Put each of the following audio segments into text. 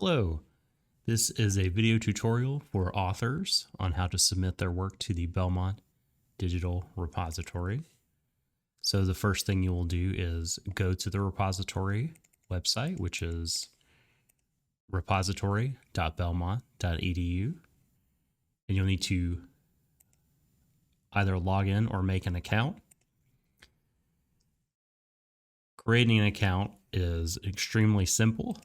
Hello, this is a video tutorial for authors on how to submit their work to the Belmont Digital Repository. So the first thing you will do is go to the repository website, which is repository.belmont.edu, and you'll need to either log in or make an account. Creating an account is extremely simple.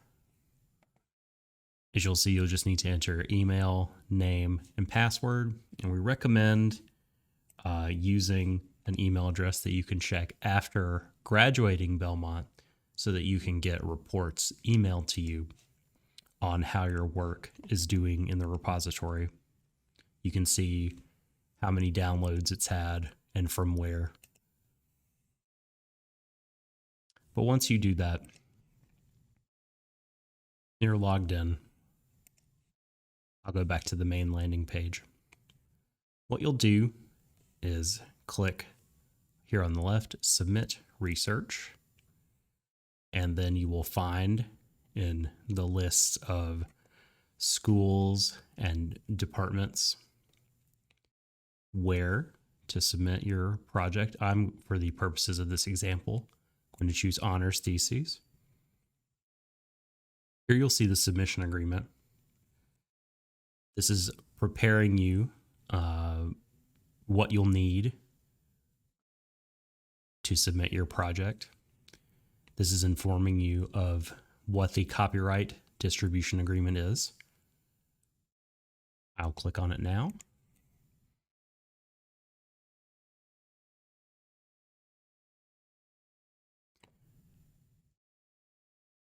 As you'll see, you'll just need to enter email, name, and password. And we recommend using an email address that you can check after graduating Belmont so that you can get reports emailed to you on how your work is doing in the repository. You can see how many downloads it's had and from where. But once you do that, you're logged in. I'll go back to the main landing page. What you'll do is click here on the left, Submit Research, and then you will find in the list of schools and departments where to submit your project. I'm, for the purposes of this example, going to choose Honors Theses. Here you'll see the submission agreement. This is preparing you what you'll need to submit your project. This is informing you of what the copyright distribution agreement is. I'll click on it now.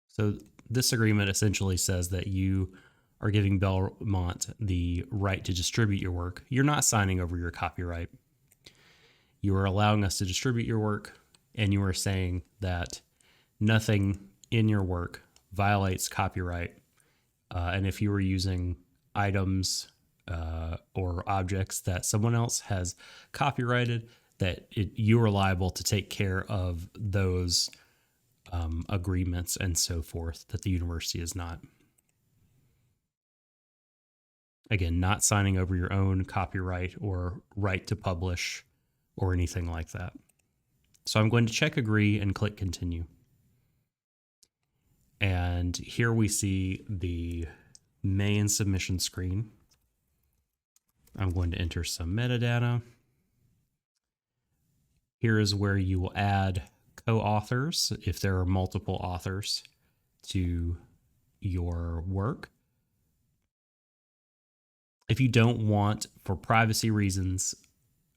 So this agreement essentially says that you are giving Belmont the right to distribute your work. You're not signing over your copyright. You are allowing us to distribute your work, and you are saying that nothing in your work violates copyright. And if you were using items or objects that someone else has copyrighted, that you are liable to take care of those agreements and so forth, that the university is not. Again, not signing over your own copyright or right to publish or anything like that. So I'm going to check agree and click continue. And here we see the main submission screen. I'm going to enter some metadata. Here is where you will add co-authors if there are multiple authors to your work. If you don't want, for privacy reasons,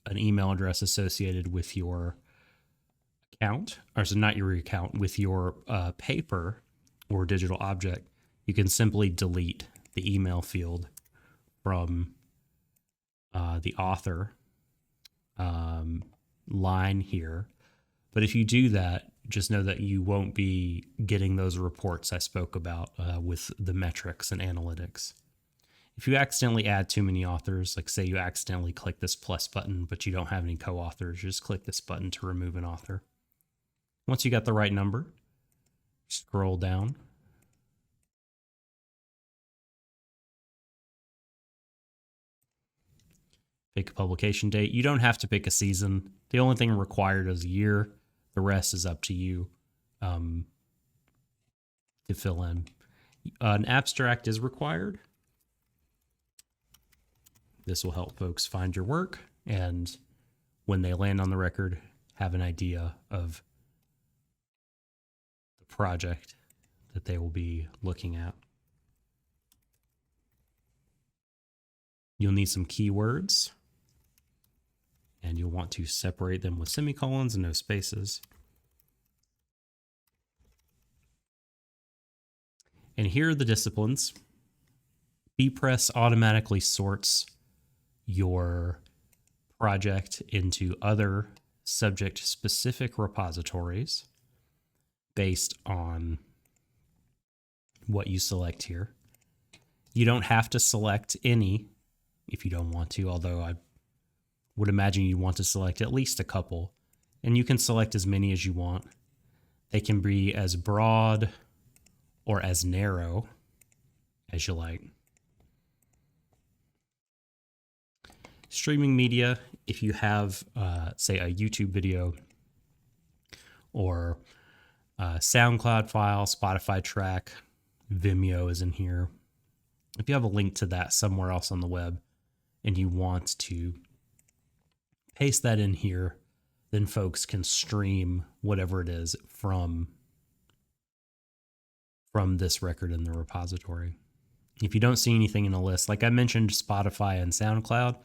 an email address associated with your account, or so not your account, with your paper or digital object, you can simply delete the email field from the author line here. But if you do that, just know that you won't be getting those reports I spoke about with the metrics and analytics. If you accidentally add too many authors, like say you accidentally click this plus button, but you don't have any co-authors, just click this button to remove an author. Once you got the right number, scroll down. Pick a publication date. You don't have to pick a season. The only thing required is a year. The rest is up to you to fill in. An abstract is required. This will help folks find your work, and when they land on the record, have an idea of the project that they will be looking at. You'll need some keywords, and you'll want to separate them with semicolons and no spaces. And here are the disciplines. bPress automatically sorts your project into other subject-specific repositories based on what you select here. You don't have to select any if you don't want to, although I would imagine you want to select at least a couple, and you can select as many as you want. They can be as broad or as narrow as you like. Streaming media, if you have, say, a YouTube video or a SoundCloud file, Spotify track, Vimeo is in here. If you have a link to that somewhere else on the web and you want to paste that in here, then folks can stream whatever it is from this record in the repository. If you don't see anything in the list, like I mentioned, Spotify and SoundCloud,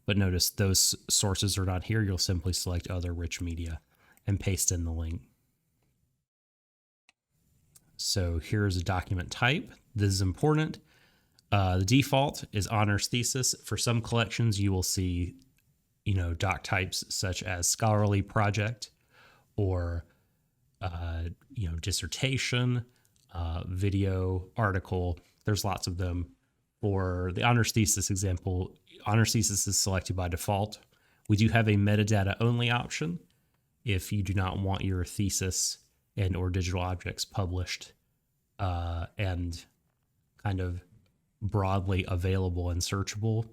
but notice those sources are not here, you'll simply select other rich media and paste in the link. So here's a document type. This is important. The default is honors thesis. For some collections, you will see, doc types such as scholarly project or, dissertation, video, article. There's lots of them. For the honors thesis example, honors thesis is selected by default. We do have a metadata only option if you do not want your thesis and or digital objects published and kind of broadly available and searchable.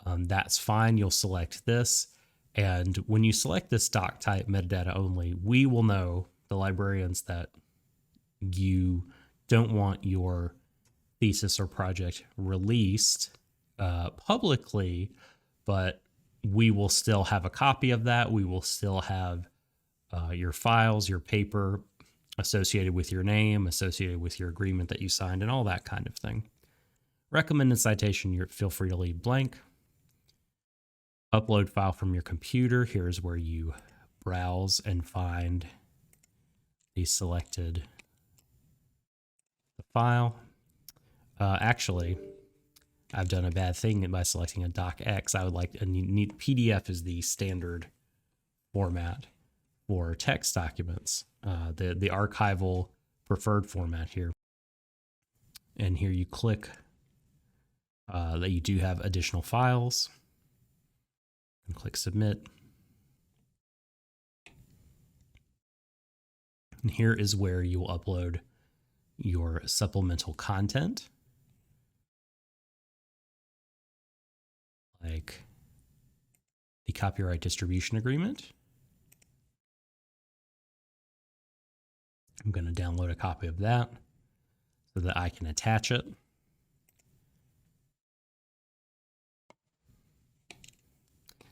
That's fine. You'll select this. And when you select this doc type metadata only, we will know, the librarians, that you don't want your thesis or project released publicly, but we will still have a copy of that. We will still have your files, your paper associated with your name, associated with your agreement that you signed, and all that kind of thing. Recommended citation, you feel free to leave blank. Upload file from your computer. Here's where you browse and find the selected file. Actually, I've done a bad thing by selecting a docx. I would like a need PDF is the standard format for text documents, the archival preferred format here. And here you click that you do have additional files and click submit. And here is where you will upload your supplemental content, like the copyright distribution agreement. I'm going to download a copy of that so that I can attach it.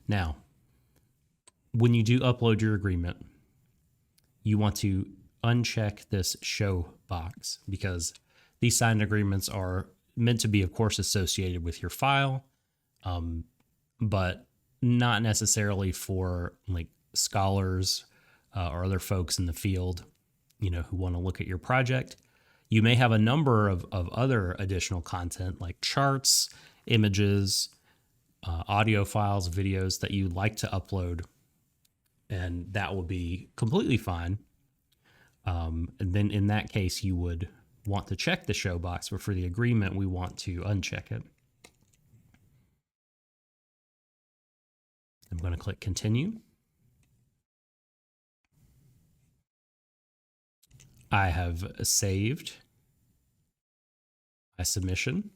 Now, when you do upload your agreement, you want to uncheck this show box because these signed agreements are meant to be, of course, associated with your file, but not necessarily for like scholars or other folks in the field, who want to look at your project. You may have a number of other additional content like charts, images, audio files, videos that you'd like to upload, and that will be completely fine. And then in that case, you would want to check the show box, but for the agreement, we want to uncheck it. I'm going to click continue. I have saved my submission.